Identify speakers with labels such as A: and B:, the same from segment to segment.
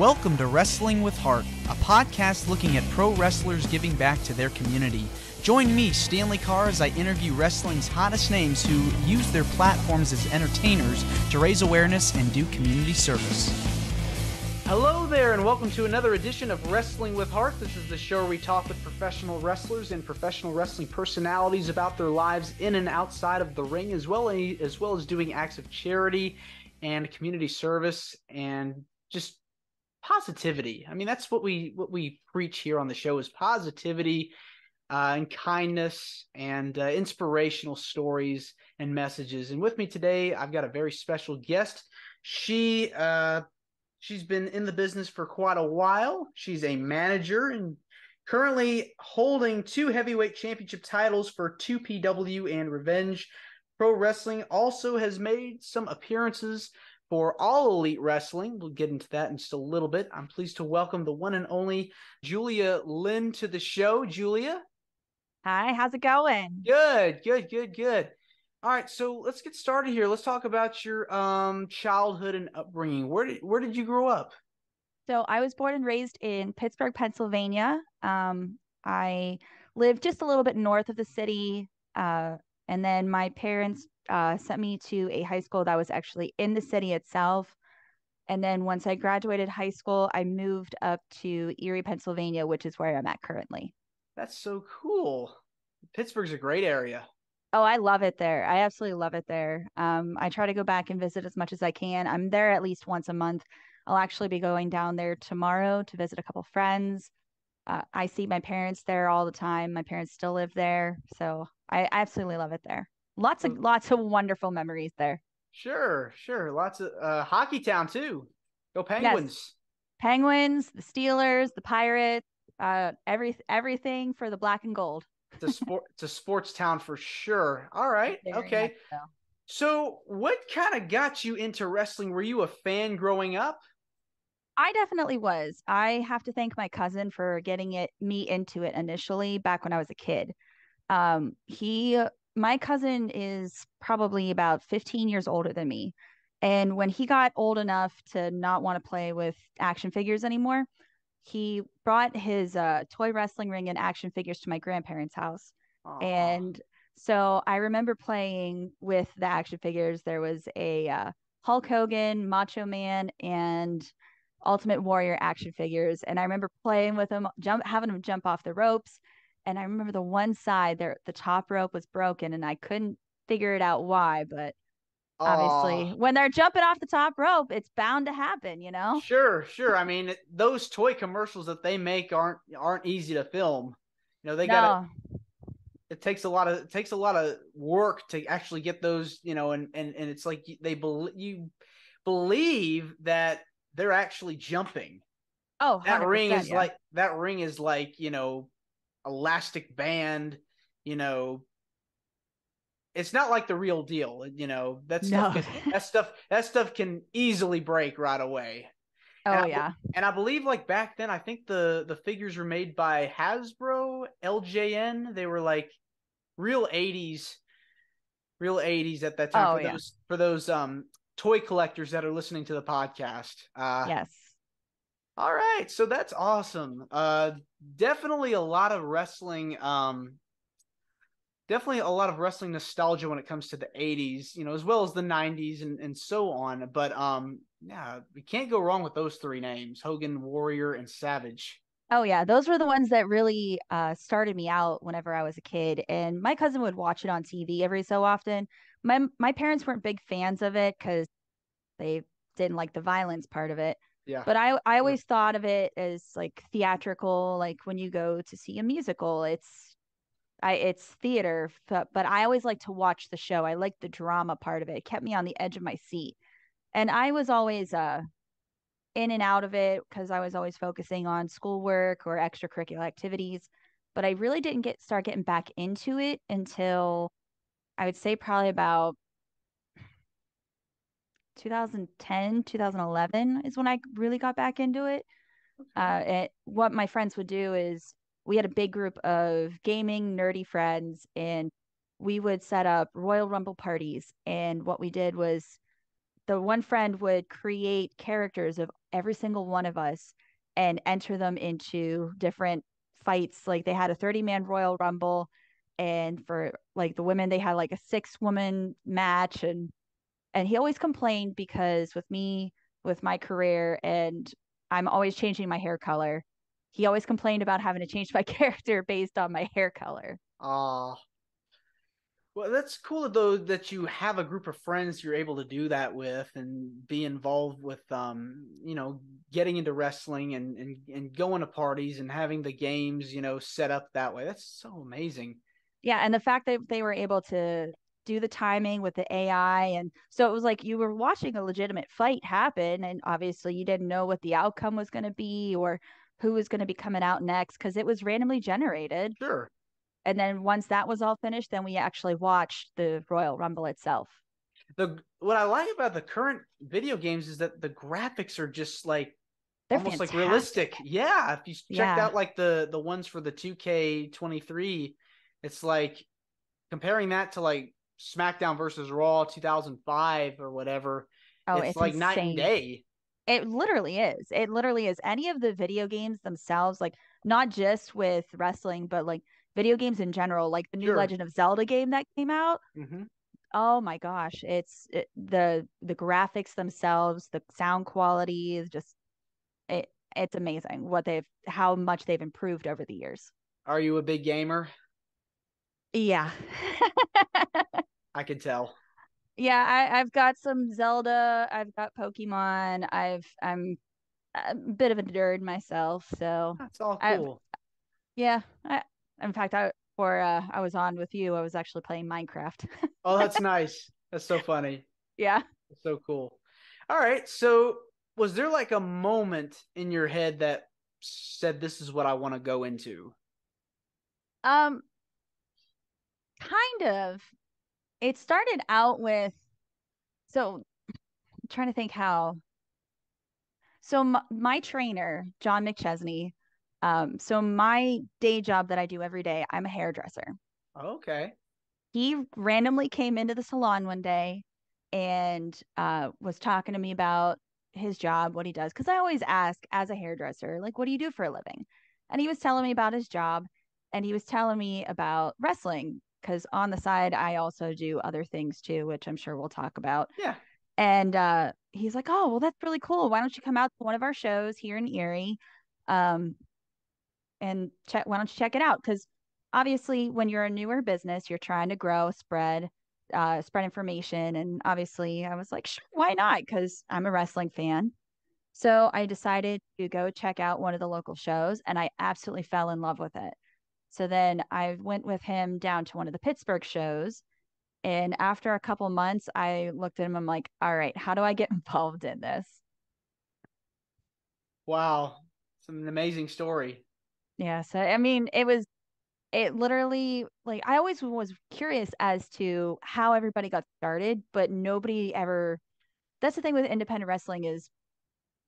A: Welcome to Wrestling with Heart, a podcast looking at pro wrestlers giving back to their community. Join me, Stanley Carr, as I interview wrestling's hottest names who use their platforms as entertainers to raise awareness and do community service. Hello there, and welcome to another edition of Wrestling with Heart. This is the show where we talk with professional wrestlers and professional wrestling personalities about their lives in and outside of the ring, as well as doing acts of charity and community service and just positivity. I mean, that's what we preach here on the show, is positivity and kindness and inspirational stories and messages. And with me today, I've got a very special guest. She's been in the business for quite a while. She's a manager and currently holding 2 heavyweight championship titles for 2PW and Revenge Pro Wrestling. Also has made some appearances for All Elite Wrestling. We'll get into that in just a little bit. I'm pleased to welcome the one and only Julia Lynn to the show. Julia?
B: Hi, how's it going?
A: Good. All right, so let's get started here. Let's talk about your childhood and upbringing. Where did you grow up?
B: So I was born and raised in Pittsburgh, Pennsylvania. I lived just a little bit north of the city. And then my parents sent me to a high school that was actually in the city itself. And then once I graduated high school, I moved up to Erie, Pennsylvania, which is where I'm at currently.
A: That's so cool. Pittsburgh's a great area.
B: Oh, I love it there. I absolutely love it there. I try to go back and visit as much as I can. I'm there at least once a month. I'll actually be going down there tomorrow to visit a couple friends. I see my parents there all the time. My parents still live there, so I absolutely love it there. Lots of wonderful memories there.
A: Sure. Lots of hockey town too. Go Penguins.
B: Yes. Penguins, the Steelers, the Pirates, everything for the black and gold.
A: It's a sports town for sure. All right.
B: Very
A: Okay. So what kind of got you into wrestling? Were you a fan growing up?
B: I definitely was. I have to thank my cousin for getting me into it initially back when I was a kid. My cousin is probably about 15 years older than me. And when he got old enough to not want to play with action figures anymore, he brought his toy wrestling ring and action figures to my grandparents' house.
A: Aww.
B: And so I remember playing with the action figures. There was a Hulk Hogan, Macho Man, and Ultimate Warrior action figures. And I remember playing with them, having them jump off the ropes. And I remember the one side there, the top rope was broken and I couldn't figure it out why, but obviously when they're jumping off the top rope, it's bound to happen, you know?
A: Sure. I mean, those toy commercials that they make aren't easy to film. You know, it takes a lot of work to actually get those, you know, and it's like you believe that they're actually jumping.
B: Oh,
A: that ring is like, you know, elastic band, you know, it's not like the real deal, you know. That stuff can easily break right away.
B: Oh,
A: and I believe like back then, I think the figures were made by Hasbro, LJN. They were like real 80s at that time for those toy collectors that are listening to the podcast.
B: Yes.
A: All right, so that's awesome. Definitely a lot of wrestling nostalgia when it comes to the 80s, you know, as well as the 90s and so on. But yeah, we can't go wrong with those 3 names: Hogan, Warrior, and Savage.
B: Oh yeah, those were the ones that really started me out whenever I was a kid. And my cousin would watch it on TV every so often. My parents weren't big fans of it because they didn't like the violence part of it.
A: Yeah.
B: But I always thought of it as like theatrical, like when you go to see a musical, it's theater, but I always like to watch the show. I like the drama part of it. It kept me on the edge of my seat. And I was always in and out of it because I was always focusing on schoolwork or extracurricular activities. But I really didn't start getting back into it until I would say probably about 2010, 2011 is when I really got back into it. What my friends would do is we had a big group of gaming, nerdy friends, and we would set up Royal Rumble parties. And what we did was the one friend would create characters of every single one of us and enter them into different fights. Like they had a 30-man Royal Rumble, and for like the women, they had like a 6-woman match, and he always complained because with me, with my career, and I'm always changing my hair color. He always complained about having to change my character based on my hair color.
A: Ah, well, that's cool though that you have a group of friends you're able to do that with and be involved with, getting into wrestling and going to parties and having the games, set up that way. That's so amazing.
B: Yeah, and the fact that they were able to do the timing with the AI, and so it was like you were watching a legitimate fight happen, and obviously you didn't know what the outcome was going to be or who was going to be coming out next because it was randomly generated.
A: Sure.
B: And then once that was all finished, then we actually watched the Royal Rumble itself.
A: What I like about the current video games is that the graphics are just like
B: They're
A: almost like
B: fantastic.
A: realistic. Yeah, if you checked
B: Yeah.
A: out like the ones for the 2K23, it's like comparing that to like SmackDown versus Raw 2005 or whatever,
B: Oh,
A: it's
B: it's
A: like night and
B: insane.
A: day.
B: It literally is. It literally is. Any of the video games themselves, like not just with wrestling, but like video games in general, like the new
A: Sure.
B: Legend of Zelda game that came out.
A: Hmm.
B: Oh my gosh, the graphics themselves, the sound quality is just it's amazing what they've how much they've improved over the years.
A: Are you a big gamer?
B: Yeah.
A: I can tell.
B: Yeah, I've got some Zelda, I've got Pokemon, I'm a bit of a nerd myself, so
A: That's all
B: I
A: cool.
B: yeah, in fact I was on with you, I was actually playing Minecraft.
A: Oh, that's nice. That's so funny.
B: Yeah.
A: That's so cool. All right. So, was there like a moment in your head that said, "This is what I want to go into"?
B: Um, kind of. It started out with so I'm trying to think how. So my trainer, John McChesney, so my day job that I do every day, I'm a hairdresser.
A: Okay.
B: He randomly came into the salon one day and was talking to me about his job, what he does. Because I always ask as a hairdresser, like, what do you do for a living? And he was telling me about his job, and he was telling me about wrestling. Because on the side, I also do other things too, which I'm sure we'll talk about.
A: Yeah.
B: And he's like, "Oh, well, that's really cool. Why don't you come out to one of our shows here in Erie, um, and check? Why don't you check it out? Because obviously, when you're a newer business, you're trying to grow, spread information. And obviously, I was like, sure, why not? Because I'm a wrestling fan. So I decided to go check out one of the local shows, and I absolutely fell in love with it. So then I went with him down to one of the Pittsburgh shows, and after a couple months, I looked at him. I'm like, all right, how do I get involved in this?
A: Wow. It's an amazing story.
B: Yeah. So, I mean, it literally, like, I always was curious as to how everybody got started, but nobody ever, that's the thing with independent wrestling is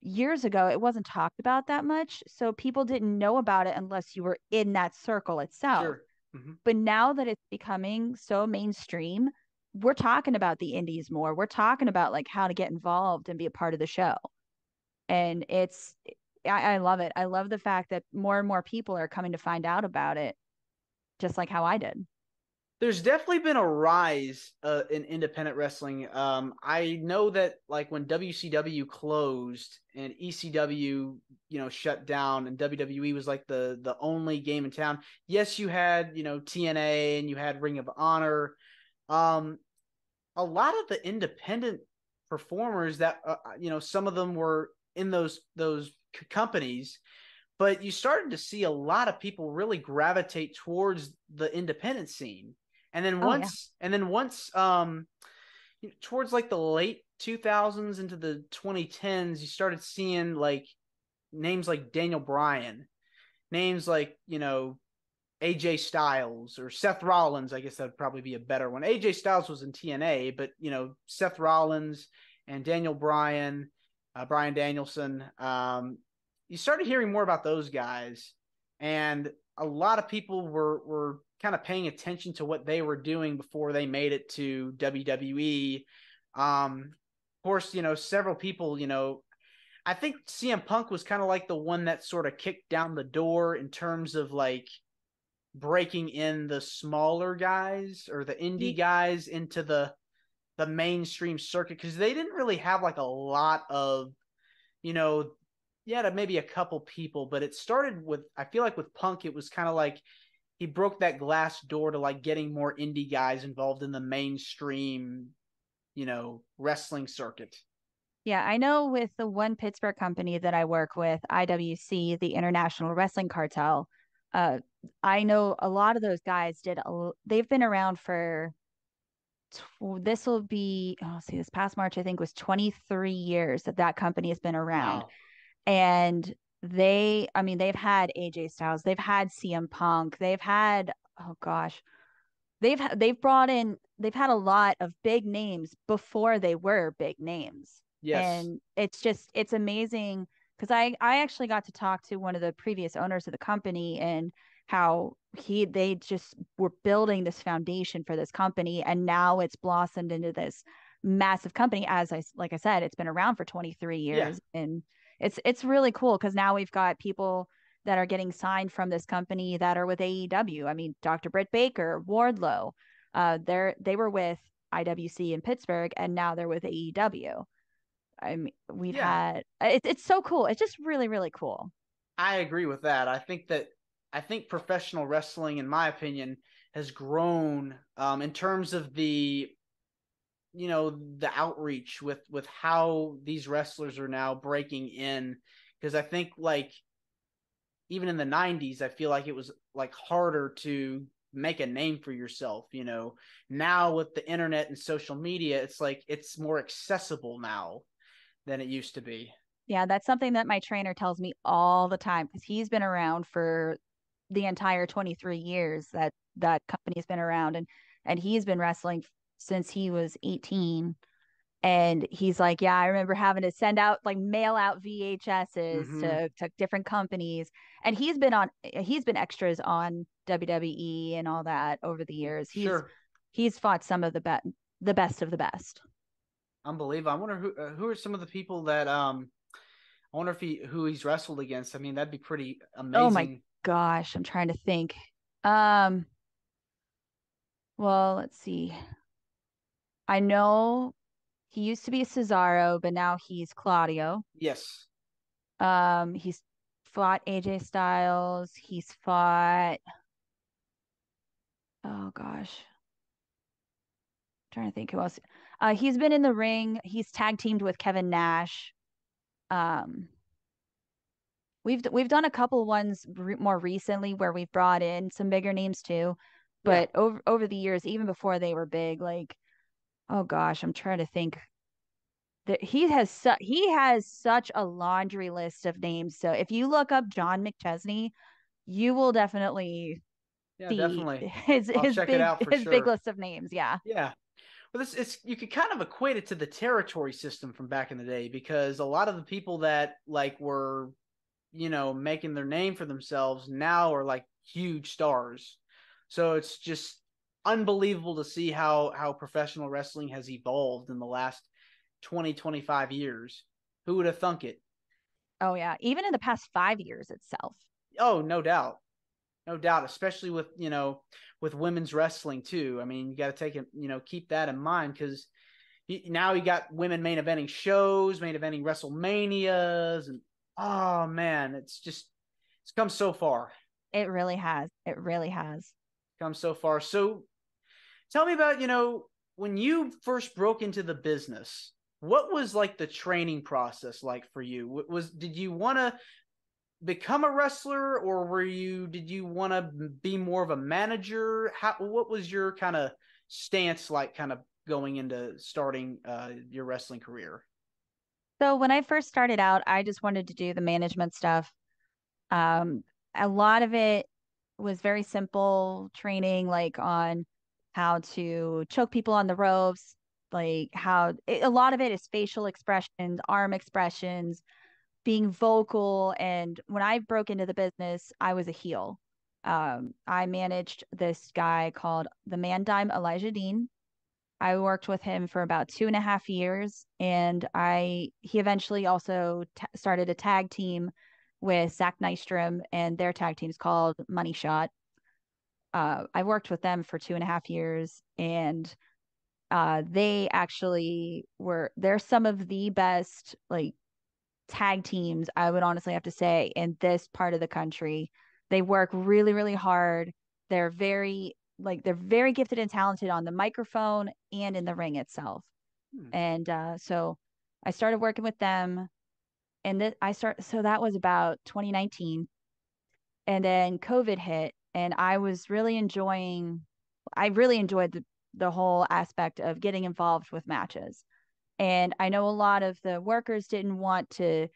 B: years ago, it wasn't talked about that much. So people didn't know about it unless you were in that circle itself.
A: Sure. Hmm.
B: But now that it's becoming so mainstream, we're talking about the indies more. We're talking about like how to get involved and be a part of the show. And I love it. I love the fact that more and more people are coming to find out about it, just like how I did.
A: There's definitely been a rise in independent wrestling. I know that like when WCW closed and ECW, shut down, and WWE was like the only game in town. Yes, you had TNA and you had Ring of Honor. Um, a lot of the independent performers that some of them were in those companies, but you started to see a lot of people really gravitate towards the independent scene. And then
B: Oh yeah.
A: once towards like the late 2000s into the 2010s, you started seeing like names like Daniel Bryan, names like AJ Styles or Seth Rollins. I guess that'd probably be a better one. AJ Styles was in TNA, but Seth Rollins and Daniel Bryan, Bryan Danielson. You started hearing more about those guys, and a lot of people were kind of paying attention to what they were doing before they made it to WWE. course, several people, I think CM Punk was kind of like the one that sort of kicked down the door in terms of like breaking in the smaller guys or the indie guys into the mainstream circuit, because they didn't really have like a lot of, you know, yeah, maybe a couple people, but it started with, I feel like with Punk, it was kind of like he broke that glass door to like getting more indie guys involved in the mainstream, wrestling circuit.
B: Yeah, I know with the one Pittsburgh company that I work with, IWC, the International Wrestling Cartel, uh, I know a lot of those guys they've been around for, this will be, oh, see, this past March, I think was 23 years that that company has been around.
A: Wow.
B: And I mean, they've had AJ Styles, they've had CM Punk, they've had, oh gosh, they've had a lot of big names before they were big names.
A: Yes.
B: And it's amazing because I actually got to talk to one of the previous owners of the company, and how they just were building this foundation for this company, and now it's blossomed into this massive company. Like I said, it's been around for 23
A: Yeah.
B: years, and it's really cool because now we've got people that are getting signed from this company that are with AEW. I mean, Dr. Britt Baker, Wardlow, they were with IWC in Pittsburgh, and now they're with AEW. I mean,
A: Yeah.
B: it's so cool. It's just really, really cool.
A: I agree with that. I think professional wrestling, in my opinion, has grown in terms of the outreach with how these wrestlers are now breaking in. Because I think like even in the 90s, I feel like it was like harder to make a name for yourself. Now with the internet and social media, it's like it's more accessible now than it used to be.
B: Yeah, that's something that my trainer tells me all the time because he's been around for the entire 23 years that that company's been around, and he's been wrestling since he was 18. And he's like, yeah, I remember having to send out like mail out VHSs
A: Mm-hmm.
B: to different companies. And he's been extras on WWE and all that over the years.
A: Sure.
B: He's fought some of the best of the best.
A: Unbelievable. I wonder who are some of the people that I wonder if who he's wrestled against. I mean, that'd be pretty
B: Oh my
A: amazing.
B: gosh, I'm trying to think. Um, well, let's see. I know he used to be Cesaro, but now he's Claudio.
A: Yes.
B: He's fought AJ Styles. He's fought, oh gosh, I'm trying to think who else. He's been in the ring. He's tag teamed with Kevin Nash. Um, we've done a couple ones more recently where we've brought in some bigger names too,
A: Yeah.
B: but over the years, even before they were big, like, oh gosh, I'm trying to think. That he has such a laundry list of names. So if you look up John McChesney, you will definitely
A: Yeah,
B: see
A: definitely. I'll check it out for
B: his big
A: sure.
B: list of names. Yeah.
A: Yeah. Well, this it's you could kind of equate it to the territory system from back in the day, because a lot of the people that like were, making their name for themselves now are like huge stars. So it's just unbelievable to see how professional wrestling has evolved in the last 20-25 years. Who would have thunk it?
B: Oh yeah. Even in the past 5 years itself.
A: Oh, no doubt. No doubt, especially with women's wrestling too. I mean, you got to take it, keep that in mind, because now you got women main eventing shows, main eventing WrestleManias, and oh man, it's come so far.
B: It really has. It really has.
A: Come so far. So tell me about, when you first broke into the business, what was like the training process like for you? Did you want to become a wrestler, or did you want to be more of a manager? What was your kind of stance like, kind of going into starting your wrestling career?
B: So when I first started out, I just wanted to do the management stuff. Um, a lot of it was very simple training, like on how to choke people on the ropes, a lot of it is facial expressions, arm expressions, being vocal. And when I broke into the business, I was a heel. I managed this guy called the Man Dime Elijah Dean. I worked with him for about 2.5 years, and he eventually also started a tag team with Zach Nystrom, and their tag team's called Money Shot. I worked with them for 2.5 years, and they actually they're some of the best like tag teams, I would honestly have to say, in this part of the country. They work really, really hard. They're very gifted and talented on the microphone and in the ring itself. And so I started working with them, and so that was about 2019. And then COVID hit, and I really enjoyed the whole aspect of getting involved with matches. And I know a lot of the workers didn't want to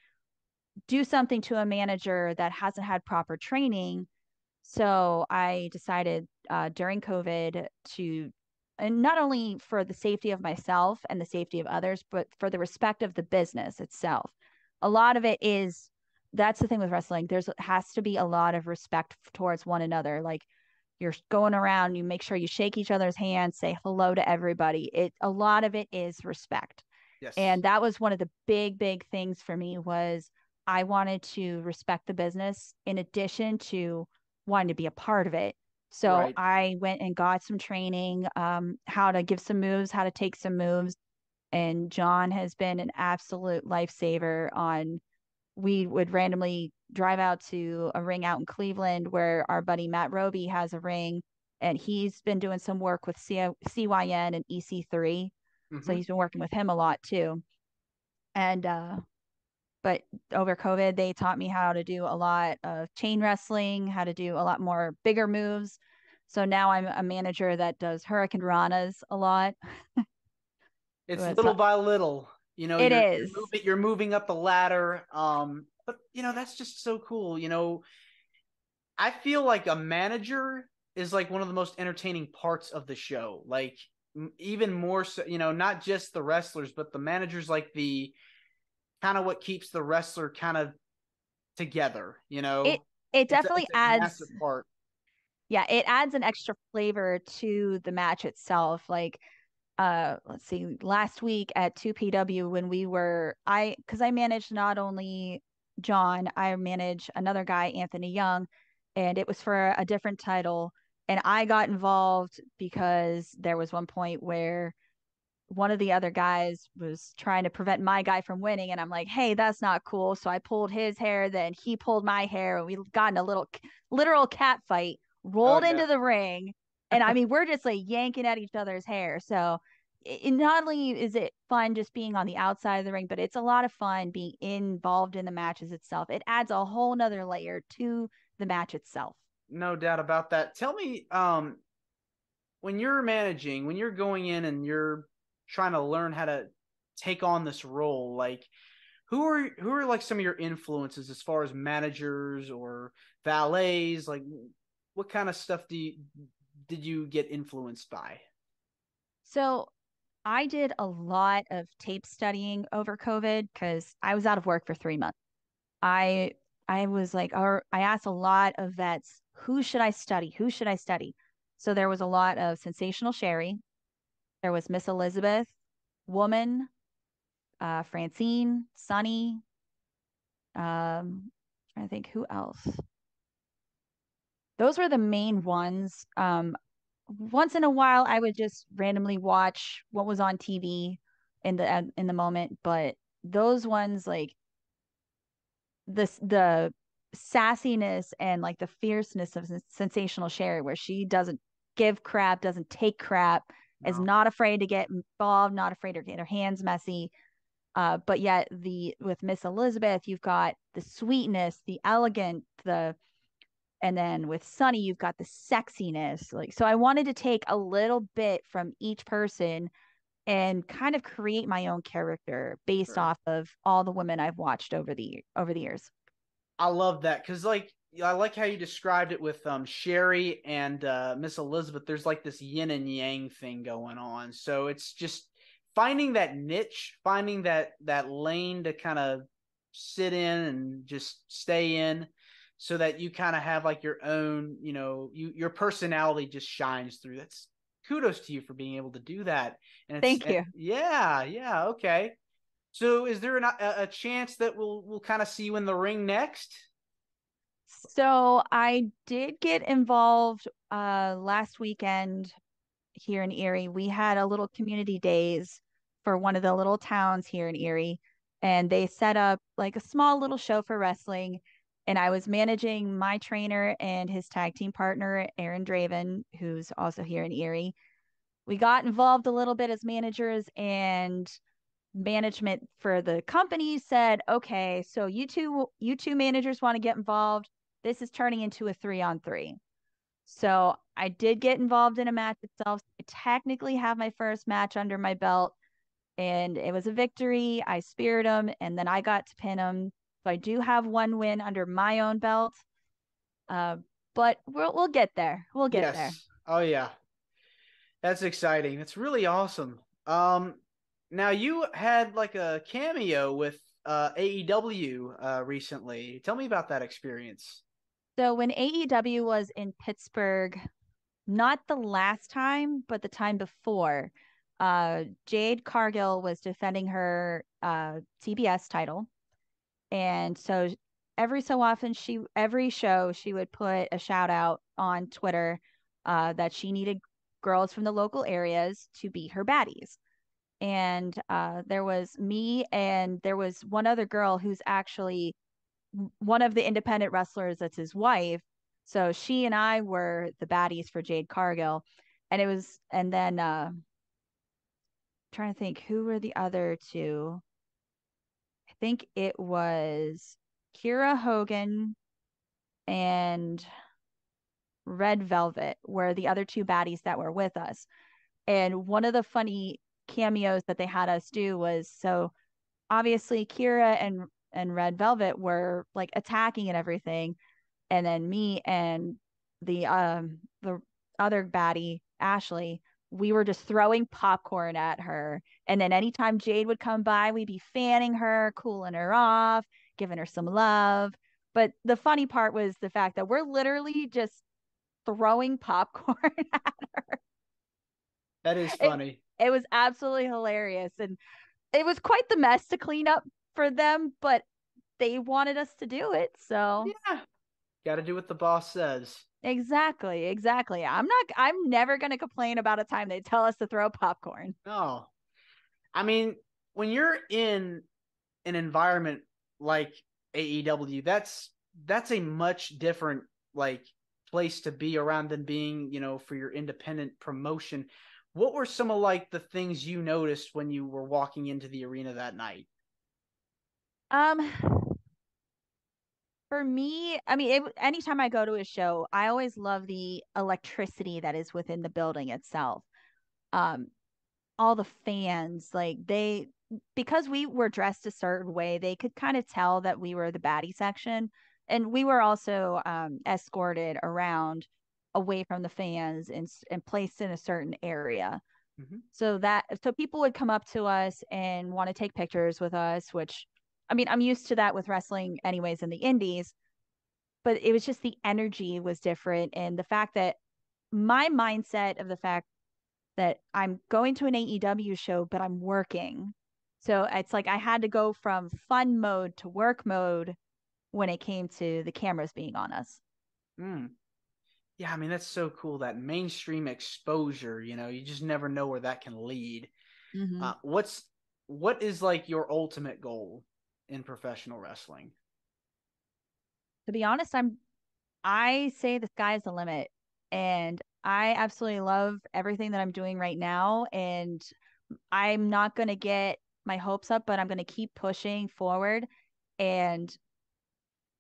B: do something to a manager that hasn't had proper training. So I decided during COVID and not only for the safety of myself and the safety of others, but for the respect of the business itself. A lot of it is, that's the thing with wrestling. Has to be a lot of respect towards one another. Like, you're going around, you make sure you shake each other's hands, say hello to everybody. A lot of it is respect.
A: Yes.
B: And that was one of the big, big things for me, was I wanted to respect the business in addition to wanting to be a part of it. So
A: Right.
B: I went and got some training, how to give some moves, how to take some moves. And John has been an absolute lifesaver. We would randomly drive out to a ring out in Cleveland where our buddy Matt Roby has a ring, and he's been doing some work with CYN and EC3. So he's been working with him a lot too. And but over COVID, they taught me how to do a lot of chain wrestling, how to do a lot more bigger moves. So now I'm a manager that does Hurricane Ranas a lot.
A: It's
B: So
A: little by little,
B: it is.
A: you're moving up the ladder. But that's just so cool. I feel like a manager is like one of the most entertaining parts of the show. Like, even more so, not just the wrestlers, but the managers, like the kind of what keeps the wrestler kind of together.
B: It definitely
A: it's a
B: adds.
A: massive part.
B: Yeah, it adds an extra flavor to the match itself. Like, let's see, last week at 2PW, when because I managed not only John, I managed another guy, Anthony Young, and it was for a different title. And I got involved because there was one point where one of the other guys was trying to prevent my guy from winning, and I'm like, hey, that's not cool. So I pulled his hair, then he pulled my hair, and we got in a literal cat fight,
A: Oh
B: rolled
A: yeah.
B: into the ring. And I mean, we're just like yanking at each other's hair. So not only is it fun just being on the outside of the ring, but it's a lot of fun being involved in the matches itself. It adds a whole nother layer to the match itself.
A: No doubt about that. Tell me, when you're managing, when you're going in and you're trying to learn how to take on this role, like, who are like some of your influences as far as managers or valets? Like, what kind of stuff did you get influenced by?
B: So I did a lot of tape studying over COVID because I was out of work for 3 months. I I was like, or I asked a lot of vets, who should I study? Who should I study? So there was a lot of Sensational Sherry. There was Miss Elizabeth, Woman, Francine, Sunny. I think who else? Those were the main ones. Once in a while, I would just randomly watch what was on TV in the moment, but those ones, like the sassiness and like the fierceness of Sensational Sherry, where she doesn't give crap, doesn't take crap, is
A: No.
B: not afraid to get involved, not afraid to get her hands messy. But yet with Miss Elizabeth, you've got the sweetness, the elegant, and then with Sunny, you've got the sexiness. Like, so I wanted to take a little bit from each person and kind of create my own character based
A: Sure.
B: off of all the women I've watched over the years.
A: I love that because, like, I like how you described it with Sherry and Miss Elizabeth. There's like this yin and yang thing going on. So it's just finding that niche, finding that lane to kind of sit in and just stay in, so that you kind of have like your own, your personality just shines through. That's kudos to you for being able to do that. And
B: Thank you.
A: yeah, okay. So is there a chance that we'll kind of see you in the ring next?
B: So I did get involved last weekend here in Erie. We had a little community days for one of the little towns here in Erie, and they set up like a small little show for wrestling. And I was managing my trainer and his tag team partner, Aaron Draven, who's also here in Erie. We got involved a little bit as managers, and management for the company said, okay, so you two managers want to get involved. This is turning into a 3-on-3. So I did get involved in a match itself. I technically have my first match under my belt, and it was a victory. I speared him, and then I got to pin him. So I do have one win under my own belt. Uh, but we'll get there. We'll get there.
A: Yes. Oh yeah. That's exciting. That's really awesome. Now you had like a cameo with AEW recently. Tell me about that experience.
B: So when AEW was in Pittsburgh, not the last time, but the time before, Jade Cargill was defending her TBS title. And so every so often, every show, she would put a shout out on Twitter that she needed girls from the local areas to be her baddies. And there was me, and there was one other girl who's actually one of the independent wrestlers that's his wife. So she and I were the baddies for Jade Cargill. And then trying to think who were the other two. I think it was Kira Hogan and Red Velvet were the other two baddies that were with us. And one of the funny cameos that they had us do was, so obviously Kira and Red Velvet were like attacking and everything, and then me and the other baddie, Ashley, we were just throwing popcorn at her. And then anytime Jade would come by, we'd be fanning her, cooling her off, giving her some love. But the funny part was the fact that we're literally just throwing popcorn at her.
A: That is
B: It,
A: funny.
B: it was absolutely hilarious. And it was quite the mess to clean up for them, but they wanted us to do it. So
A: Yeah. Got to do what the boss says.
B: exactly. I'm never going to complain about a time they tell us to throw popcorn.
A: No. I mean, when you're in an environment like AEW, that's a much different like place to be around than being, for your independent promotion. What were some of like the things you noticed when you were walking into the arena that night?
B: Um, for me, I mean, anytime I go to a show, I always love the electricity that is within the building itself. Um, all the fans, like because we were dressed a certain way, they could kind of tell that we were the baddie section. And we were also escorted around away from the fans and placed in a certain area.
A: Mm-hmm.
B: So people would come up to us and want to take pictures with us, which I mean, I'm used to that with wrestling anyways in the indies, but it was just the energy was different. And the fact that my mindset of the fact that I'm going to an AEW show, but I'm working. So it's like I had to go from fun mode to work mode when it came to the cameras being on us.
A: Mm. Yeah, I mean that's so cool, that mainstream exposure. You just never know where that can lead.
B: Mm-hmm.
A: What is like your ultimate goal in professional wrestling?
B: To be honest, I say the sky's the limit, and I absolutely love everything that I'm doing right now, and I'm not going to get my hopes up, but I'm going to keep pushing forward. And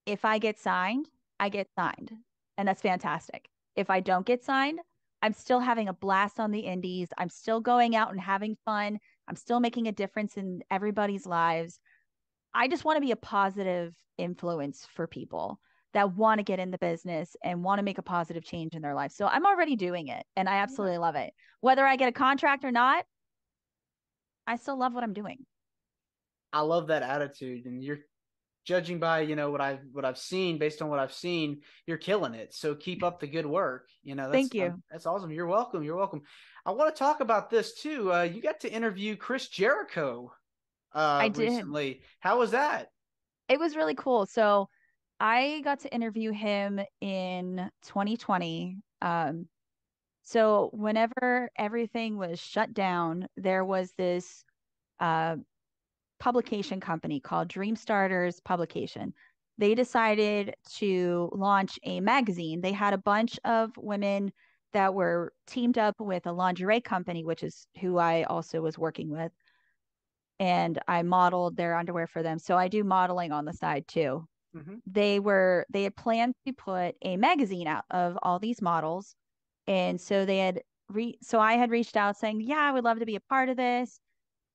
B: if I get signed, I get signed. And that's fantastic. If I don't get signed, I'm still having a blast on the indies. I'm still going out and having fun. I'm still making a difference in everybody's lives. I just want to be a positive influence for people that want to get in the business and want to make a positive change in their life. So I'm already doing it, and I
A: Yeah.
B: absolutely love it. Whether I get a contract or not, I still love what I'm doing.
A: I love that attitude, and you're judging by, what I've seen, based on what I've seen, you're killing it. So keep up the good work.
B: Thank you.
A: That's awesome. You're welcome. You're welcome. I want to talk about this too. You got to interview Chris Jericho
B: I did.
A: recently. How was that?
B: It was really cool. So I got to interview him in 2020. So whenever everything was shut down, there was this uh, publication company called Dream Starters Publication. They decided to launch a magazine. They had a bunch of women that were teamed up with a lingerie company, which is who I also was working with. And I modeled their underwear for them. So I do modeling on the side too.
A: Mm-hmm.
B: They had planned to put a magazine out of all these models. And so so I had reached out saying, yeah, I would love to be a part of this.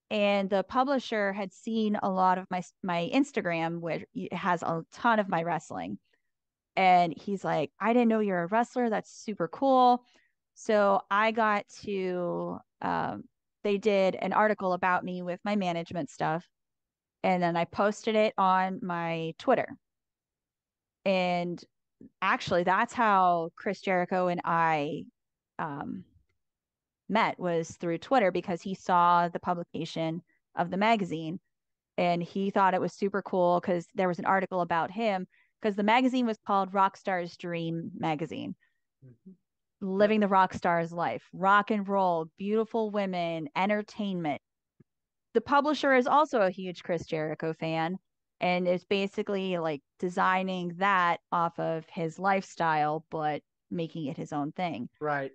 B: And the publisher had seen a lot of my Instagram, which has a ton of my wrestling. And he's like, I didn't know you're a wrestler. That's super cool. So I got to they did an article about me with my management stuff. And then I posted it on my Twitter. And actually, that's how Chris Jericho and I um, met, was through Twitter, because he saw the publication of the magazine and he thought it was super cool because there was an article about him, because the magazine was called Rockstar's Dream Magazine.
A: Mm-hmm. Yep.
B: Living the rock star's life, rock and roll, beautiful women, entertainment. The publisher is also a huge Chris Jericho fan and is basically like designing that off of his lifestyle, but making it his own thing.
A: Right.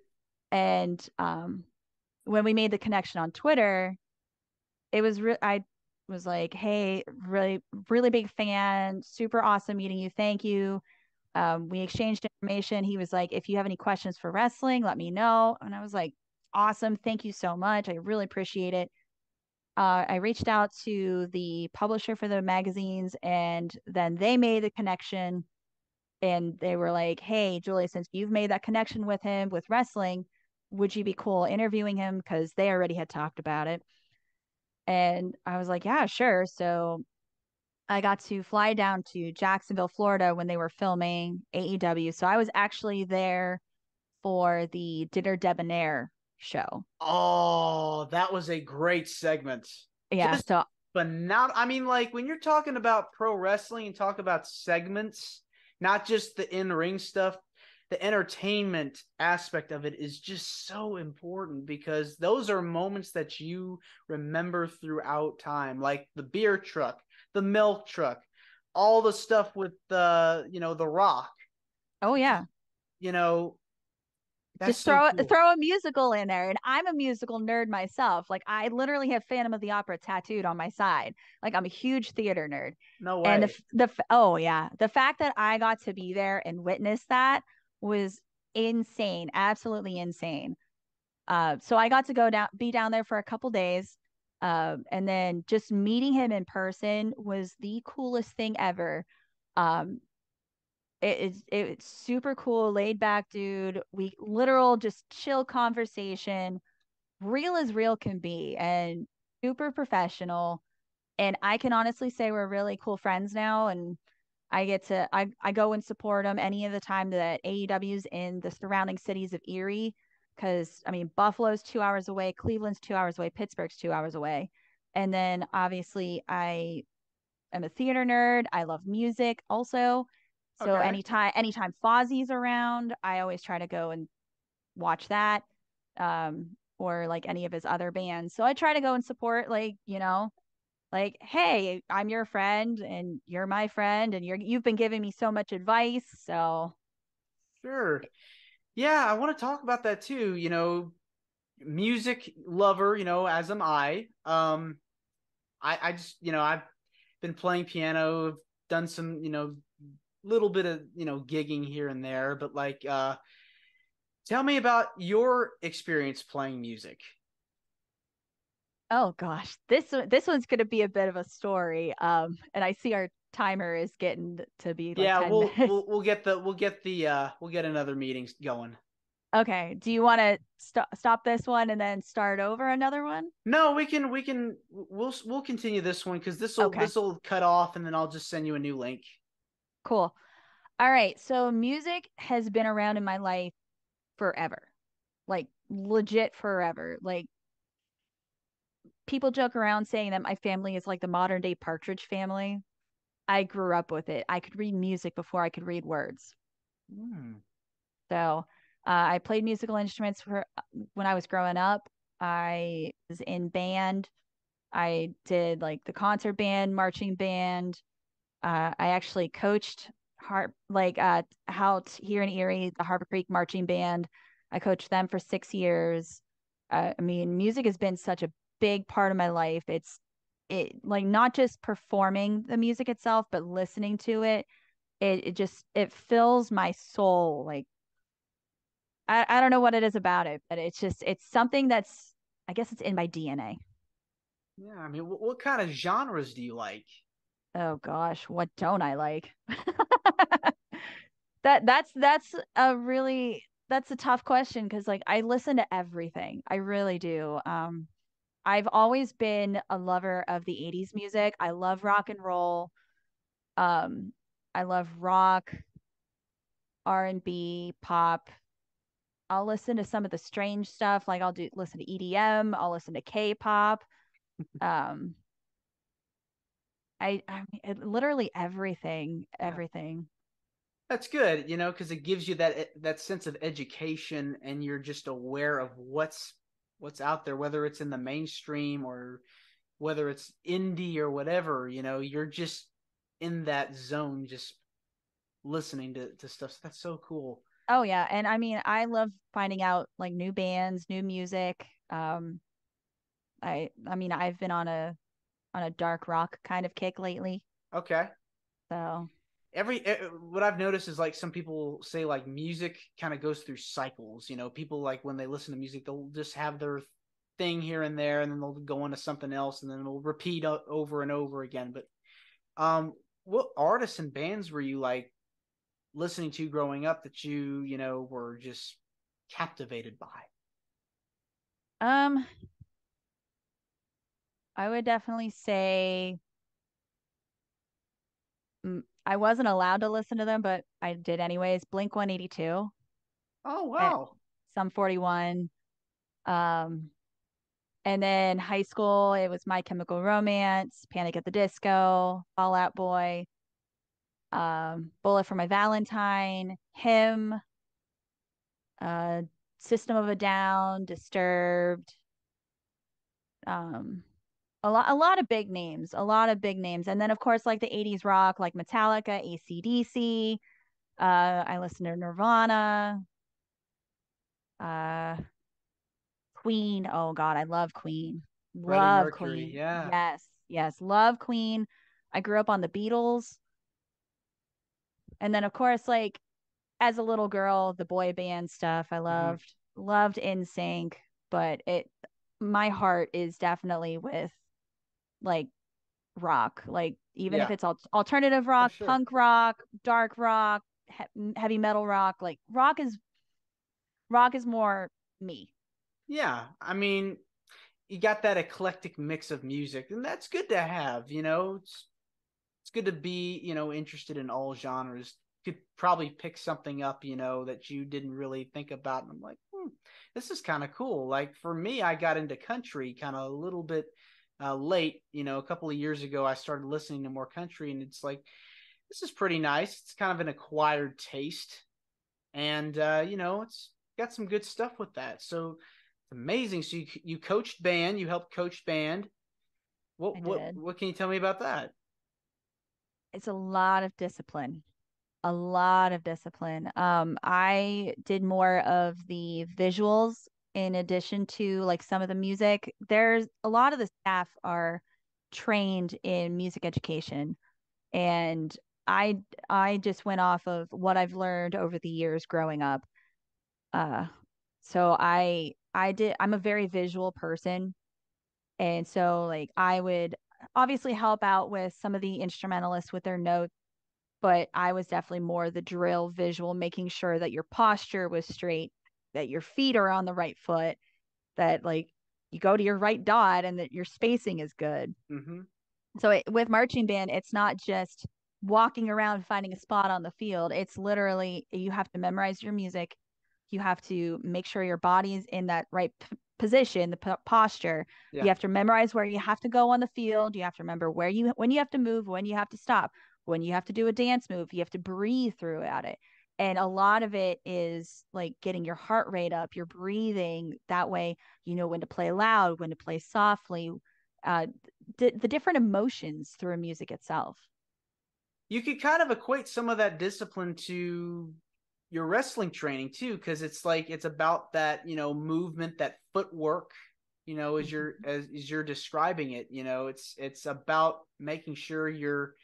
B: And when we made the connection on Twitter, I was like, hey, really, really big fan, super awesome meeting you. Thank you. We exchanged information. He was like, if you have any questions for wrestling, let me know. And I was like, awesome. Thank you so much. I really appreciate it. I reached out to the publisher for the magazines, and then they made a connection. And they were like, hey, Julia, since you've made that connection with him with wrestling, would you be cool interviewing him? Because they already had talked about it. And I was like, yeah, sure. So I got to fly down to Jacksonville, Florida when they were filming AEW. So I was actually there for the Dinner Debonair show.
A: Oh, that was a great segment.
B: Yeah.
A: Just
B: So,
A: phenomenal. I mean, like when you're talking about pro wrestling and talk about segments, not just the in-ring stuff, the entertainment aspect of it is just so important because those are moments that you remember throughout time, like the beer truck, the milk truck, all the stuff with the Rock.
B: oh, yeah.
A: You know, that's
B: Just
A: so cool.
B: throw a musical in there. And I'm a musical nerd myself. Like, I literally have Phantom of the Opera tattooed on my side. Like, I'm a huge theater nerd.
A: No
B: And
A: way.
B: oh yeah, the fact that I got to be there and witness that was insane, absolutely insane. So I got to be down there for a couple days. And then just meeting him in person was the coolest thing ever. Um, it's super cool, laid back dude. We literal just chill conversation, real as real can be, and super professional. And I can honestly say we're really cool friends now. And I go and support them any of the time that AEW's in the surrounding cities of Erie. Because I mean, Buffalo's 2 hours away, Cleveland's 2 hours away, Pittsburgh's 2 hours away. And then obviously I am a theater nerd. I love music also. So
A: Okay.
B: anytime Fozzie's around, I always try to go and watch that. Or like any of his other bands. So I try to go and support, like, hey, I'm your friend and you're my friend and you've been giving me so much advice. So
A: Sure. Yeah, I want to talk about that too. Music lover, as am I. I just, I've been playing piano, I've done some, little bit of, gigging here and there, but like, tell me about your experience playing music.
B: oh gosh, this one's gonna be a bit of a story. And I see our timer is getting to be like
A: Yeah,
B: 10
A: we'll
B: minutes.
A: we'll we'll get the we'll get another meeting going.
B: Okay. Do you want to stop this one and then start over another one?
A: No, we'll continue this one because
B: Okay.
A: this'll cut off and then I'll just send you a new link.
B: Cool. All right. So music has been around in my life forever. Like legit forever. Like people joke around saying that my family is like the modern day Partridge Family. I grew up with it. I could read music before I could read words.
A: Hmm.
B: So I played musical instruments for when I was growing up. I was in band. I did like the concert band, marching band. I actually coached out here in Erie, the Harbor Creek Marching Band. I coached them for 6 years. I mean, music has been such a big part of my life. It like not just performing the music itself, but listening to it. It fills my soul. Like I don't know what it is about it, but it's something that's I guess it's in my DNA.
A: Yeah, I mean, what kind of genres do you like?
B: Oh gosh, what don't I like? That's a really that's a tough question because like I listen to everything. I really do. I've always been a lover of the 80s music. I love rock and roll. Um, I love rock, R&B, pop. I'll listen to some of the strange stuff, like I'll do listen to EDM, I'll listen to K-pop. Um, I mean, literally everything,
A: Yeah,
B: everything.
A: that's good, because it gives you that sense of education, and you're just aware of what's out there, whether it's in the mainstream or whether it's indie or whatever. You're just in that zone, just listening to stuff. So that's so cool.
B: Oh yeah, and I mean, I love finding out like new bands, new music. I mean, I've been on a dark rock kind of kick lately.
A: Okay.
B: So,
A: What I've noticed is like some people say like music kind of goes through cycles. People like when they listen to music, they'll just have their thing here and there, and then they'll go into something else, and then it'll repeat over and over again. But what artists and bands were you like listening to growing up that you were just captivated by?
B: um, I would definitely say I wasn't allowed to listen to them, but I did anyways. Blink 182
A: Oh
B: and
A: wow.
B: some 41. Um, and then high school, it was My Chemical Romance, Panic at the Disco, Fall Out Boy, Bullet for My Valentine, Him, uh, System of a Down, Disturbed, um, a lot of big names, a lot of big names. And then of course like the 80s rock, like Metallica, AC/DC. I listen to Nirvana, uh, Queen. Oh God, I love Queen.
A: Freddie
B: Love
A: Mercury,
B: Queen.
A: yeah.
B: Yes, yes, love Queen. I grew up on the Beatles. And then of course, like as a little girl, the boy band stuff I
A: Hmm.
B: loved NSYNC, but it my heart is definitely with like rock, like even if
A: Yeah,
B: it's alternative
A: for
B: rock,
A: sure.
B: punk rock, dark rock, heavy metal rock, like rock is more me.
A: Yeah, I mean, you got that eclectic mix of music, and that's good to have. It's good to be interested in all genres. Could probably pick something up that you didn't really think about, and I'm like, this is kind of cool. Like for me, I got into country kind of a little bit late. A couple of years ago, I started listening to more country, and it's like this is pretty nice. It's kind of an acquired taste, and it's got some good stuff with that. So it's amazing. So you coached band, you helped coach band.
B: I
A: What what
B: did.
A: what can you tell me about that?
B: It's a lot of discipline. A lot of discipline. I did more of the visuals in addition to like some of the music. There's a lot of the staff are trained in music education, and I I just went off of what I've learned over the years growing up. Uh, so I'm a very visual person, and so like I would obviously help out with some of the instrumentalists with their notes, but I was definitely more the drill visual, making sure that your posture was straight, that your feet are on the right foot, that like you go to your right dot and that your spacing is good.
A: Mm-hmm.
B: So with marching band, it's not just walking around finding a spot on the field. It's literally you have to memorize your music. You have to make sure your body is in that right position, the posture.
A: Yeah.
B: You have to memorize where you have to go on the field. You have to remember when you have to move, when you have to stop, when you have to do a dance move. You have to breathe throughout it. And a lot of it is like getting your heart rate up, your breathing. That way, you know when to play loud, when to play softly, uh, the different emotions through music itself.
A: You could kind of equate some of that discipline to your wrestling training too, because it's like it's about that, movement, that footwork, as you're describing it. It's about making sure you're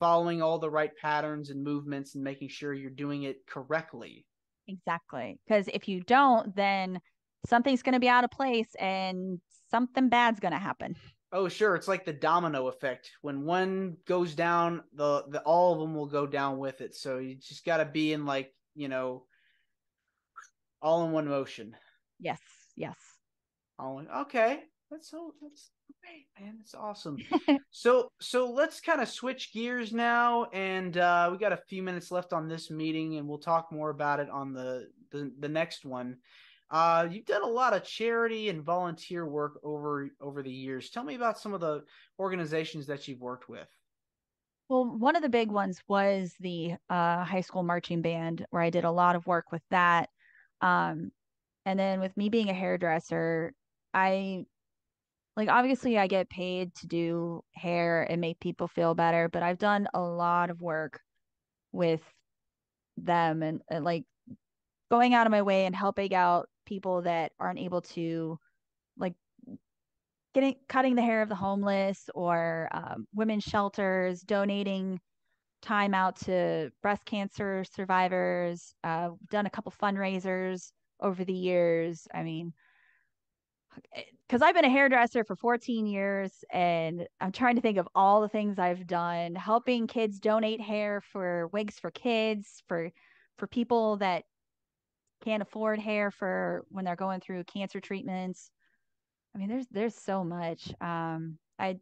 A: following all the right patterns and movements and making sure you're doing it correctly.
B: Exactly. Because if you don't, then something's going to be out of place and something bad's going to happen.
A: Oh, sure. It's like the domino effect. When one goes down, the all of them will go down with it. So you just got to be in like, all in one motion.
B: Yes. Yes.
A: All in, okay. That's great, man. That's awesome. So let's kind of switch gears now, and we got a few minutes left on this meeting, and we'll talk more about it on the next one. You've done a lot of charity and volunteer work over the years. Tell me about some of the organizations that you've worked with.
B: Well, one of the big ones was the high school marching band, where I did a lot of work with that. Um, and then with me being a hairdresser, I like obviously I get paid to do hair and make people feel better, but I've done a lot of work with them and like going out of my way and helping out people that aren't able to like getting cutting the hair of the homeless or women's shelters, donating time out to breast cancer survivors, done a couple fundraisers over the years. I mean, because I've been a hairdresser for 14 years and I'm trying to think of all the things I've done, helping kids donate hair for wigs for kids, for people that can't afford hair for when they're going through cancer treatments. I mean, there's so much. I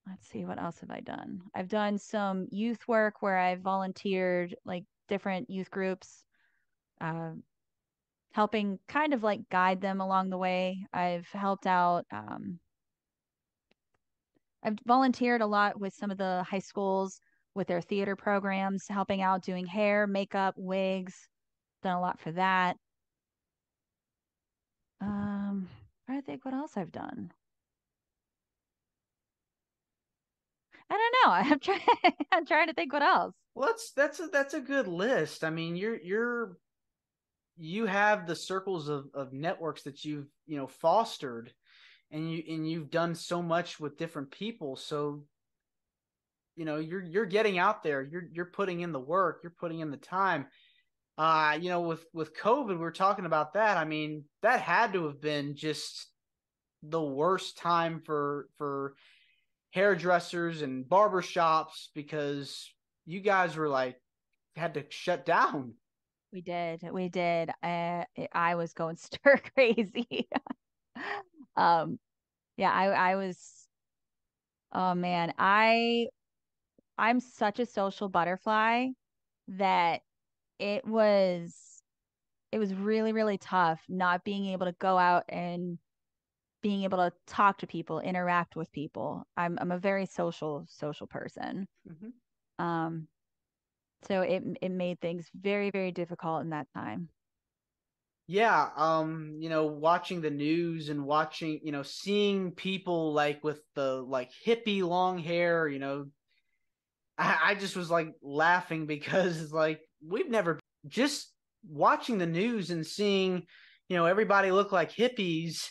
B: Let's see, what else have I done? I've done some youth work where I've volunteered like different youth groups, uh, helping kind of like guide them along the way. I've helped out. I've volunteered a lot with some of the high schools with their theater programs, helping out doing hair, makeup, wigs. Done a lot for that. I think what else I've done. I don't know. I'm trying. I'm trying to think what else.
A: Well, that's a good list. I mean, you have the circles of networks that you've fostered, and you've done so much with different people. So you're getting out there. You're putting in the work. You're putting in the time. With COVID, we were talking about that. I mean, that had to have been just the worst time for hairdressers and barbershops because you guys were like had to shut down.
B: We did. We did. I was going stir crazy. um, yeah, I was, oh man, I'm such a social butterfly that it was it was really, really tough not being able to go out and being able to talk to people, interact with people. I'm a very social person.
A: Mm-hmm.
B: Um, so it made things very, very difficult in that time.
A: Yeah, watching the news and watching, seeing people like with the like hippie long hair, I just was like laughing because it's like we've never just watching the news and seeing, everybody look like hippies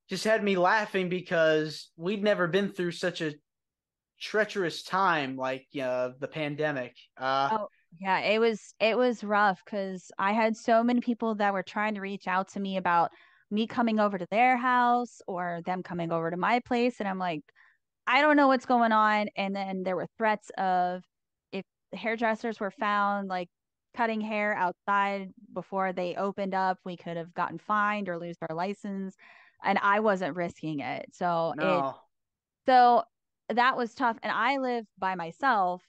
A: just had me laughing because we'd never been through such a treacherous time like the pandemic.
B: Oh, yeah, it was rough because I had so many people that were trying to reach out to me about me coming over to their house or them coming over to my place, and I'm like, I don't know what's going on. And then there were threats of if the hairdressers were found like cutting hair outside before they opened up, we could have gotten fined or lose our license. And I wasn't risking it.
A: No.
B: So that was tough. And I live by myself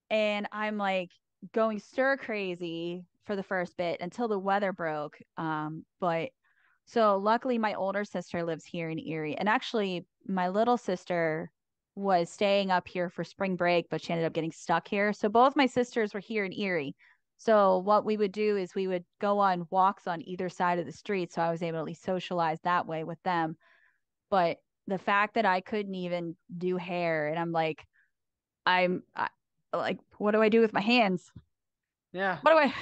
B: and I'm like going stir crazy for the first bit until the weather broke. But so luckily my older sister lives here in Erie. And actually my little sister was staying up here for spring break, but she ended up getting stuck here. So both my sisters were here in Erie. So what we would do is we would go on walks on either side of the street. So I was able to at least socialize that way with them. But the fact that I couldn't even do hair and I'm like, like, what do I do with my hands?
A: Yeah.
B: What do I,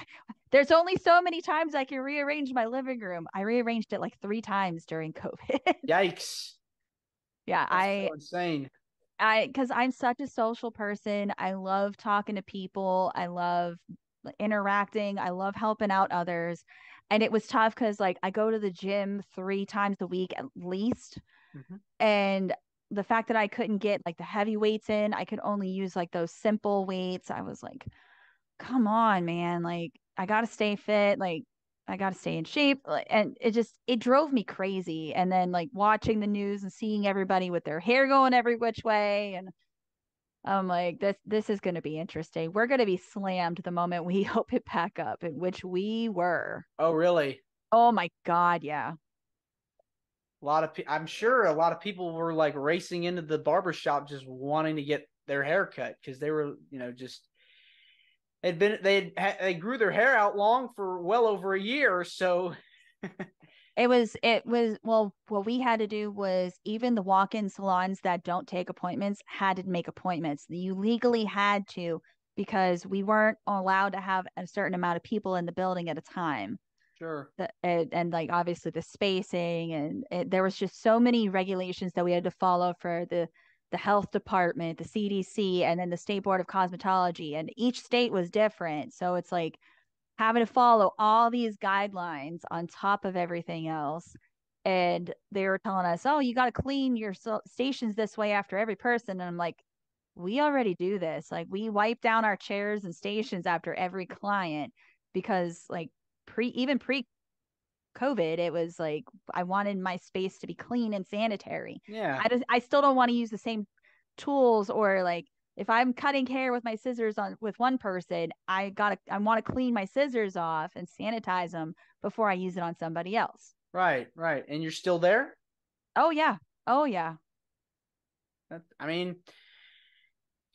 B: there's only so many times I can rearrange my living room. I rearranged it like 3 times during COVID.
A: Yikes.
B: Yeah.
A: That's so insane.
B: Because I'm such a social person. I love talking to people. I love interacting. I love helping out others. And it was tough because, like, I go to the gym 3 times a week at least.
A: Hmm.
B: And the fact that I couldn't get like the heavy weights in, I could only use like those simple weights. I was like, come on, man. Like, I got to stay fit. Like, I got to stay in shape. And it drove me crazy. And then, like, watching the news and seeing everybody with their hair going every which way. And I'm like, this is going to be interesting. We're going to be slammed the moment we open it back up, in which we were.
A: Oh, really?
B: Oh my God. Yeah.
A: I'm sure a lot of people were like racing into the barber shop just wanting to get their hair cut because they were, just they grew their hair out long for well over a year. So
B: Well, what we had to do was even the walk-in salons that don't take appointments had to make appointments. You legally had to because we weren't allowed to have a certain amount of people in the building at a time.
A: sure.
B: And like obviously the spacing there was just so many regulations that we had to follow for the health department, the CDC, and then the state board of cosmetology, and each state was different. So it's like having to follow all these guidelines on top of everything else. And they were telling us, oh, you got to clean your stations this way after every person. And I'm like, we already do this. Like, we wipe down our chairs and stations after every client because, like, even pre COVID, it was like I wanted my space to be clean and sanitary.
A: Yeah.
B: I still don't want to use the same tools, or like if I'm cutting hair with my scissors on with one person, I want to clean my scissors off and sanitize them before I use it on somebody else.
A: Right. Right. And you're still there?
B: Oh yeah. Oh yeah.
A: I mean,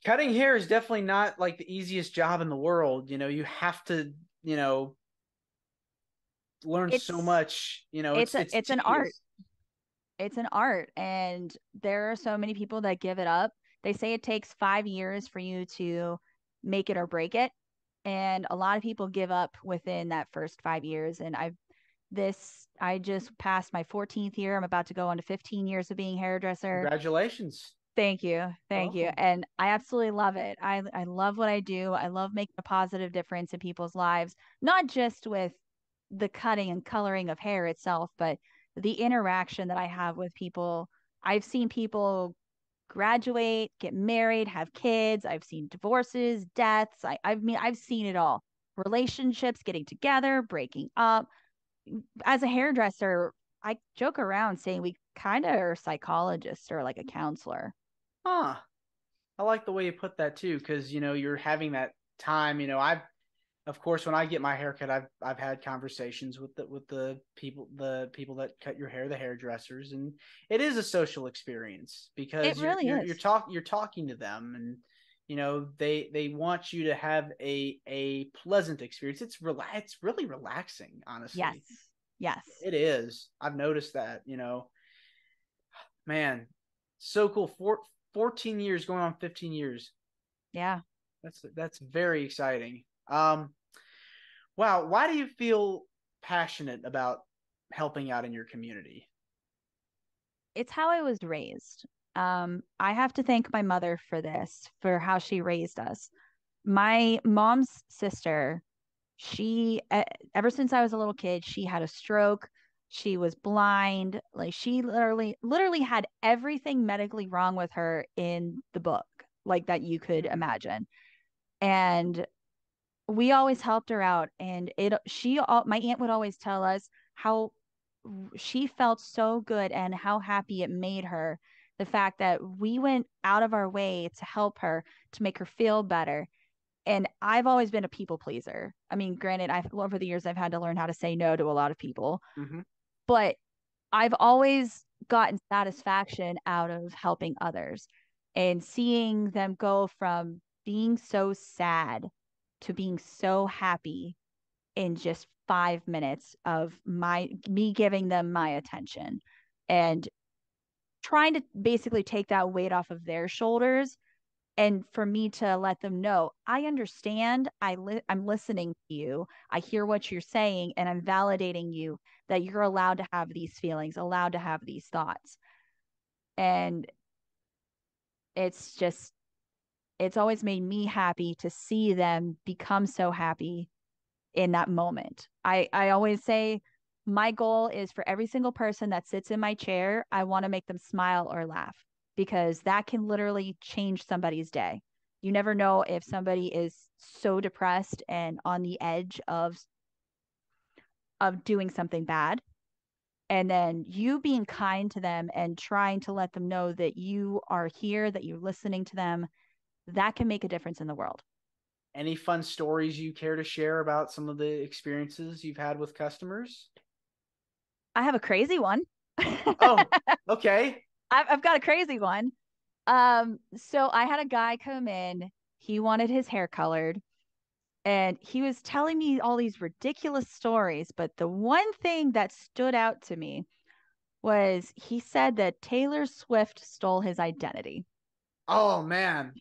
A: cutting hair is definitely not like the easiest job in the world. You have to, learn so
B: It's
A: much. It's
B: it's an art.
A: tedious.
B: It's an art, and there are so many people that give it up. They say it takes 5 years for you to make it or break it, and a lot of people give up within that first 5 years. And I just passed my 14th year. I'm about to go on to 15 years of being a hairdresser.
A: Congratulations.
B: Thank you. Thank you.
A: Welcome.
B: And I absolutely love it. I love what I do. I love making a positive difference in people's lives, not just with the cutting and coloring of hair itself, but the interaction that I have with people. I've seen people graduate, get married, have kids. I've seen divorces, deaths. I've seen it all. Relationships getting together, breaking up. As a hairdresser, I joke around saying we kind of are psychologists or like a counselor.
A: Huh. I like the way you put that too, because you're having that time. I've of course when I get my haircut, I've had conversations with the people that cut your hair, the hairdressers, and it is a social experience
B: It
A: because
B: really is.
A: you're talking to them, and they want you to have a pleasant experience. It's really relaxing,
B: Yes.
A: honestly.
B: Yes.
A: It is. I've noticed that. Man, so cool. 14 years going on 15 years.
B: Yeah.
A: That's very exciting. Wow. Why do you feel passionate about helping out in your community?
B: It's how I was raised. I have to thank my mother for this, for how she raised us. My mom's sister, she, ever since I was a little kid, she had a stroke. She was blind. Like, she literally had everything medically wrong with her in the book, like that you could
A: Hmm.
B: imagine. And we always helped her out, and my aunt would always tell us how she felt so good and how happy it made her, the fact that we went out of our way to help her, to make her feel better. And I've always been a people pleaser. I mean, granted, I've over the years I've had to learn how to say no to a lot of people,
A: Hmm.
B: but I've always gotten satisfaction out of helping others and seeing them go from being so sad to being so happy in just 5 minutes of me giving them my attention and trying to basically take that weight off of their shoulders, and for me to let them know I understand, I'm listening to you, I hear what you're saying, and I'm validating you, that you're allowed to have these feelings, allowed to have these thoughts. And it's just, it's always made me happy to see them become so happy in that moment. I always say my goal is for every single person that sits in my chair, I want to make them smile or laugh, because that can literally change somebody's day. You never know if somebody is so depressed and on the edge of doing something bad, and then you being kind to them and trying to let them know that you are here, that you're listening to them, that can make a difference in the world.
A: Any fun stories you care to share about some of the experiences you've had with customers?
B: I have a crazy one.
A: Oh, okay.
B: I've got a crazy one. So I had a guy come in, he wanted his hair colored, and he was telling me all these ridiculous stories, but the one thing that stood out to me was he said that Taylor Swift stole his identity.
A: Oh man.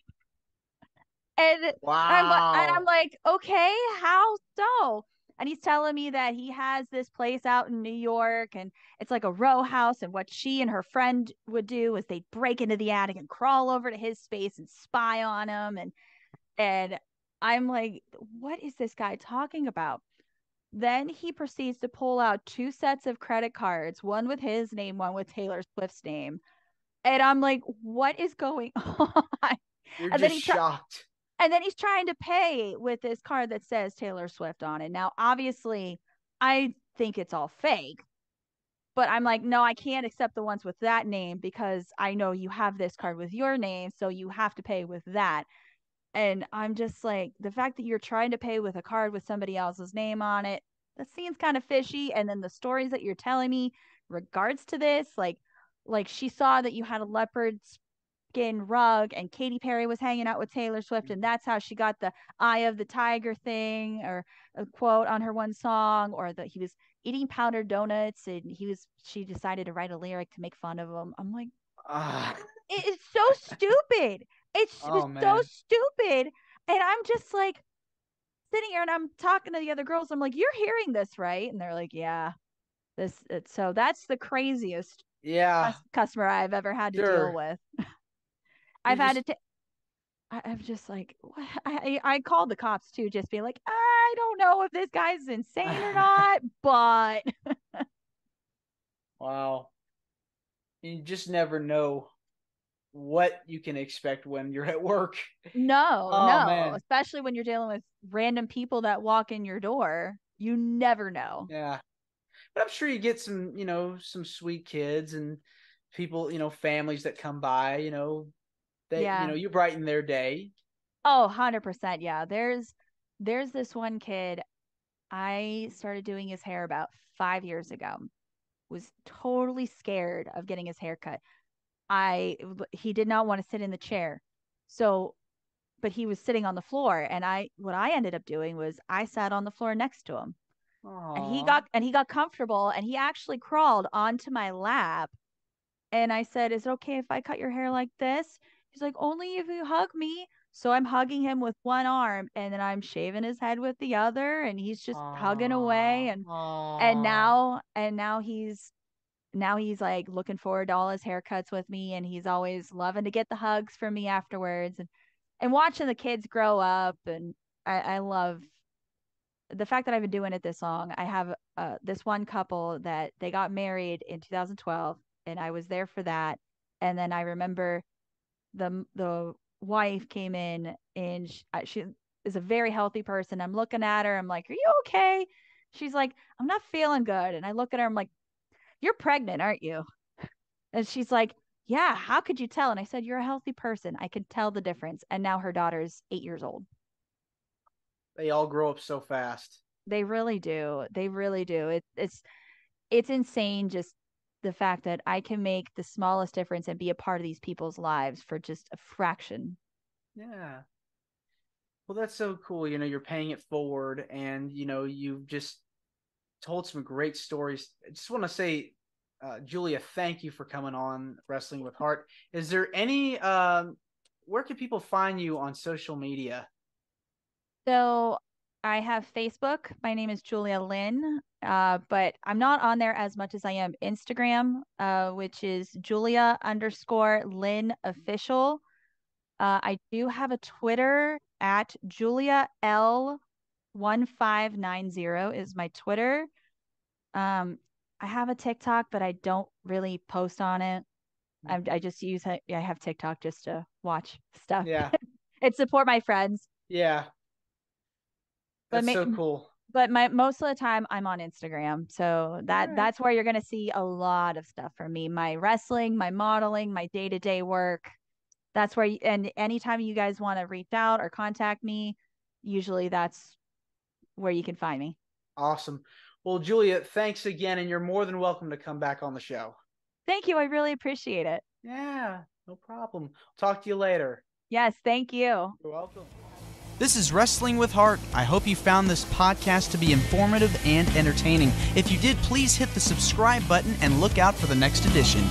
B: And I'm
A: Wow.
B: like, okay, how so? And he's telling me that he has this place out in New York, and it's like a row house. And what she and her friend would do is they'd break into the attic and crawl over to his space and spy on him. And I'm like, what is this guy talking about? Then he proceeds to pull out two sets of credit cards, one with his name, one with Taylor Swift's name. And I'm like, what is going on?
A: You're
B: And then
A: just
B: he tries
A: shocked.
B: and then he's trying to pay with this card that says Taylor Swift on it. Now, obviously, I think it's all fake, but I'm like, no, I can't accept the ones with that name because I know you have this card with your name, so you have to pay with that. And I'm just like, the fact that you're trying to pay with a card with somebody else's name on it, that seems kind of fishy. And then the stories that you're telling me regards to this, like she saw that you had a leopard skin rug and Katy Perry was hanging out with Taylor Swift, and that's how she got the eye of the tiger thing, or a quote on her one song, or that he was eating powdered donuts and she decided to write a lyric to make fun of him. I'm like,
A: Ah,
B: it is so stupid. It's
A: oh
B: so
A: man.
B: stupid. And I'm just like sitting here and I'm talking to the other girls. I'm like, you're hearing this, right? And they're like, yeah, so that's the craziest
A: Yeah,
B: customer I've ever had to deal
A: sure.
B: with.
A: You
B: I've had
A: just
B: to I'm just like, I called the cops too, just being like, I don't know if this guy's insane or not, but
A: wow. You just never know what you can expect when you're at work.
B: no,
A: Oh
B: no,
A: man.
B: especially when you're dealing with random people that walk in your door, you never know.
A: Yeah. But I'm sure you get some, some sweet kids and people, families that come by,
B: Yeah.
A: you brighten their day.
B: Oh, 100%. Yeah. There's this one kid, I started doing his hair about 5 years ago. Was totally scared of getting his hair cut. He did not want to sit in the chair. So but he was sitting on the floor, and what I ended up doing was I sat on the floor next to him, and
A: Aw.
B: he got comfortable, and he actually crawled onto my lap, and I said, is it okay if I cut your hair like this? He's like, only if you hug me. So I'm hugging him with one arm, and then I'm shaving his head with the other, and he's just hugging away.
A: Aw.
B: And
A: Aw.
B: now he's like looking forward to all his haircuts with me, and he's always loving to get the hugs from me afterwards, and watching the kids grow up. And I love the fact that I've been doing it this long. I have this one couple that they got married in 2012, and I was there for that. And then I remember the wife came in, and she is a very healthy person. I'm looking at her. I'm like, are you okay? She's like, I'm not feeling good. And I look at her. I'm like, you're pregnant, aren't you? And she's like, yeah, how could you tell? And I said, you're a healthy person. I could tell the difference. And now her daughter's 8 years old.
A: They all grow up so fast.
B: They really do. They really do. It's insane just the fact that I can make the smallest difference and be a part of these people's lives for just a fraction.
A: Yeah. Well, that's so cool. You're paying it forward, and you've just told some great stories. I just want to say, Julia, thank you for coming on Wrestling with Heart. Is there any where can people find you on social media?
B: So I have Facebook. My name is Julia Lynn, but I'm not on there as much as I am Instagram, which is Julia_Lynn official. I do have a Twitter at Julia L1590 is my Twitter. I have a TikTok, but I don't really post on it. I just I have TikTok just to watch stuff.
A: Yeah.
B: And support my friends.
A: Yeah. That's so cool.
B: But most of the time I'm on Instagram. So that's where you're going to see a lot of stuff from me. My wrestling, my modeling, my day-to-day work. That's where and anytime you guys want to reach out or contact me, usually that's where you can find me.
A: Awesome. Well, Julia, thanks again, and you're more than welcome to come back on the show.
B: Thank you. I really appreciate it.
A: Yeah, no problem. Talk to you later.
B: Yes, thank you.
A: You're welcome.
C: This is Wrestling with Heart. I hope you found this podcast to be informative and entertaining. If you did, please hit the subscribe button and look out for the next edition.